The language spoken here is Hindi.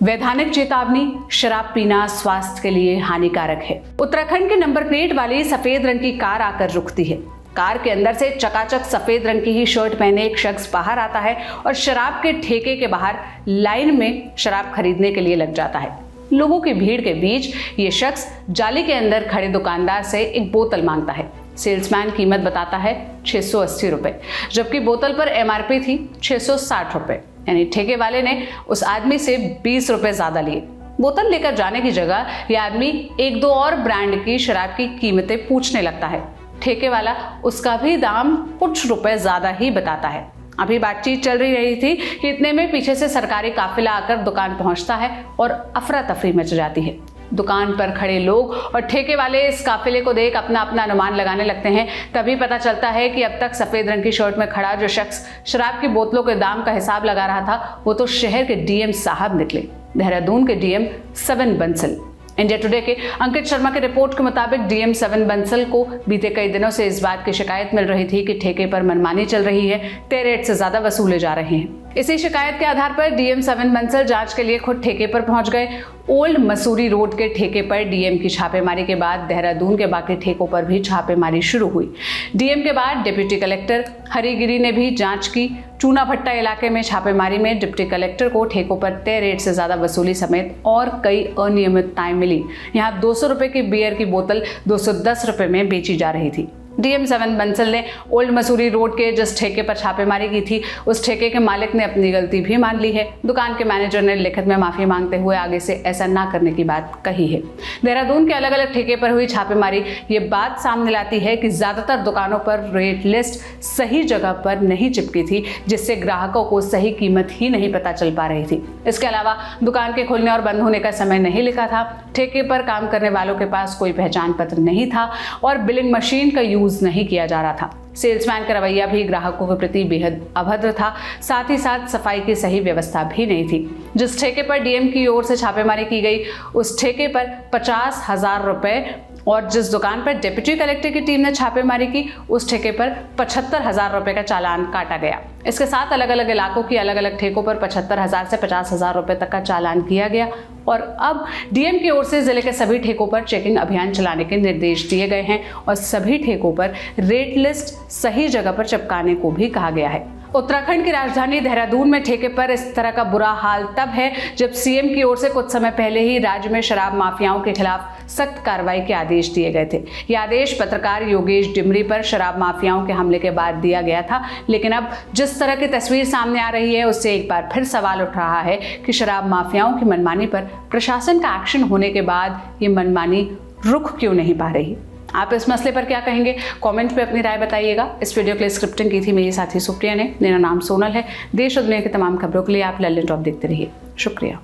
वैधानिक चेतावनी, शराब पीना स्वास्थ्य के लिए हानिकारक है। उत्तराखंड के नंबर प्लेट वाली सफेद रंग की कार आकर रुकती है। कार के अंदर से चकाचक सफेद रंग की ही शर्ट पहने एक शख्स बाहर आता है और शराब के ठेके के बाहर लाइन में शराब खरीदने के लिए लग जाता है। लोगों की भीड़ के बीच ये शख्स जाली के अंदर खड़े दुकानदार से एक बोतल मांगता है। सेल्समैन कीमत बताता है 680 रुपए, जबकि बोतल पर MRP थी 660 रुपए। यानी ठेके वाले ने उस आदमी से 20 रुपए ज्यादा लिए। बोतल लेकर जाने की जगह यह आदमी एक दो और ब्रांड की शराब की कीमतें पूछने लगता है। ठेके वाला उसका भी दाम कुछ रुपए ज्यादा ही बताता है। अभी बातचीत चल रही थी कि इतने में पीछे से सरकारी काफिला आकर दुकान पहुंचता है और अफरा तफरी मच जाती है। दुकान पर खड़े लोग और ठेके वाले इस काफिले को देख अपना अपना अनुमान लगाने लगते हैं। तभी पता चलता है कि अब तक सफेद रंग की शर्ट में खड़ा जो शख्स शराब की बोतलों के दाम का हिसाब लगा रहा था, वो तो शहर के DM साहब निकले, देहरादून के DM 7 बंसल। इंडिया टुडे के अंकित शर्मा के रिपोर्ट के मुताबिक DM 7 बंसल को बीते कई दिनों से इस बात की शिकायत मिल रही थी कि ठेके पर मनमानी चल रही है, तय रेट से ज्यादा वसूले जा रहे हैं। इसी शिकायत के आधार पर DM 7 बंसल जांच के लिए खुद ठेके पर पहुंच गए। ओल्ड मसूरी रोड के ठेके पर DM की छापेमारी के बाद देहरादून के बाकी ठेकों पर भी छापेमारी शुरू हुई। DM के बाद डिप्टी कलेक्टर हरिगिरी ने भी जांच की। चूना भट्टा इलाके में छापेमारी में डिप्टी कलेक्टर को ठेकों पर तय रेट से ज्यादा वसूली समेत और कई अनियमितताएं मिली। यहाँ 200 रुपए की बियर की बोतल 210 रुपए में बेची जा रही थी। DM 7 बंसल ने ओल्ड मसूरी रोड के जिस ठेके पर छापेमारी की थी, उस ठेके के मालिक ने अपनी गलती भी मान ली है। दुकान के मैनेजर ने लिखित में माफी मांगते हुए आगे से ऐसा ना करने की बात कही है। देहरादून के अलग अलग ठेके पर हुई छापेमारी ये बात सामने लाती है कि ज्यादातर दुकानों पर रेट लिस्ट सही जगह पर नहीं चिपकी थी, जिससे ग्राहकों को सही कीमत ही नहीं पता चल पा रही थी। इसके अलावा दुकान के खुलने और बंद होने का समय नहीं लिखा था। ठेके पर काम करने वालों के पास कोई पहचान पत्र नहीं था और बिलिंग मशीन का यूज नहीं किया जा रहा था। सेल्समैन का रवैया भी ग्राहकों के प्रति बेहद अभद्र था। साथ ही साथ सफाई की सही व्यवस्था भी नहीं थी। जिस ठेके पर DM की ओर से छापेमारी की गई, उस ठेके पर 50,000 रुपए और जिस दुकान पर डिप्टी कलेक्टर की टीम ने छापेमारी की, उस ठेके पर 75,000 रुपए का चालान काटा गया। इसके साथ अलग अलग इलाकों की अलग अलग ठेकों पर 75,000 से 50,000 रुपए तक का चालान किया गया और अब DM की ओर से जिले के सभी ठेकों पर चेकिंग अभियान चलाने के निर्देश दिए गए हैं और सभी ठेकों पर रेट लिस्ट सही जगह पर चिपकाने को भी कहा गया है। उत्तराखंड की राजधानी देहरादून में ठेके पर इस तरह का बुरा हाल तब है जब CM की ओर से कुछ समय पहले ही राज्य में शराब माफियाओं के खिलाफ सख्त कार्रवाई के आदेश दिए गए थे। ये आदेश पत्रकार योगेश डिमरी पर शराब माफियाओं के हमले के बाद दिया गया था, लेकिन अब जिस तरह की तस्वीर सामने आ रही है उससे एक बार फिर सवाल उठ रहा है कि शराब माफियाओं की मनमानी पर प्रशासन का एक्शन होने के बाद ये मनमानी रुक क्यों नहीं पा रही। आप इस मसले पर क्या कहेंगे? कमेंट पे अपनी राय बताइएगा। इस वीडियो के लिए स्क्रिप्टिंग की थी मेरी साथी सुप्रिया ने। मेरा नाम सोनल है। देश और दुनिया की तमाम खबरों के लिए आप लल्लन टॉप देखते रहिए। शुक्रिया।